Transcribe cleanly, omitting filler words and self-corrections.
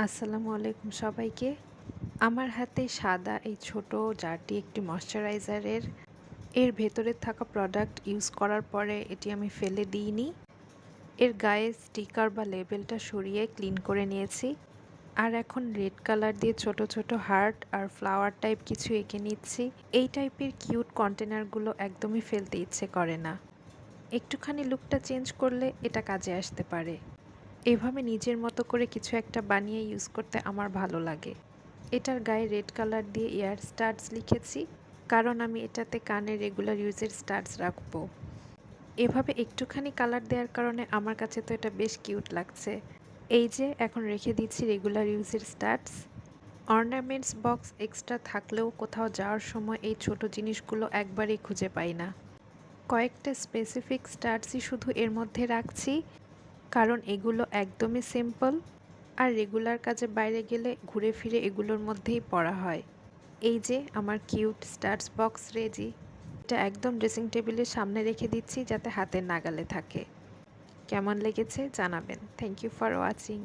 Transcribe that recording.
আসসালামু আলাইকুম সবাইকে। আমার হাতে সাদা এই ছোট জারটি একটি ময়শ্চারাইজারের। এর ভেতরে থাকা প্রোডাক্ট ইউজ করার পরে এটি আমি ফেলে দিইনি। এর গায়ে স্টিকার বা লেবেলটা সরিয়ে ক্লিন করে নিয়েছি। আর এখন রেড কালার দিয়ে ছোট ছোট হার্ট আর ফ্লাওয়ার টাইপ কিছু এঁকে নিচ্ছি। এই টাইপের কিউট কন্টেনারগুলো একদমই ফেলতে ইচ্ছে করে না। একটুখানি লুকটা চেঞ্জ করলে এটা কাজে আসতে পারে। এভাবে নিজের মতো করে কিছু একটা বানিয়ে ইউজ করতে আমার ভালো লাগে। এটার গায়ে রেড কালার দিয়ে ইয়ার স্টাডস লিখেছি, কারণ আমি এটাতে কানে রেগুলার ইউজের স্টাডস রাখবো। এভাবে একটুখানি কালার দেওয়ার কারণে আমার কাছে তো এটা বেশ কিউট লাগছে। এই যে এখন রেখে দিচ্ছি রেগুলার ইউজের স্টাডস। অর্নামেন্টস বক্স এক্সট্রা থাকলেও কোথাও যাওয়ার সময় এই ছোট জিনিসগুলো একবারেই খুঁজে পাই না। কয়েকটা স্পেসিফিক স্টাডসই শুধু এর মধ্যে রাখছি, কারণ এগুলো একদমই সিম্পল আর রেগুলার কাজে বাইরে গেলে ঘুরে ফিরে এগুলোর মধ্যেই পড়া হয়। এই যে আমার কিউট স্টাডস বক্স রেডি। এটা একদম ড্রেসিং টেবিলের সামনে রেখে দিচ্ছি যাতে হাতের নাগালে থাকে। কেমন লেগেছে জানাবেন। Thank you for watching.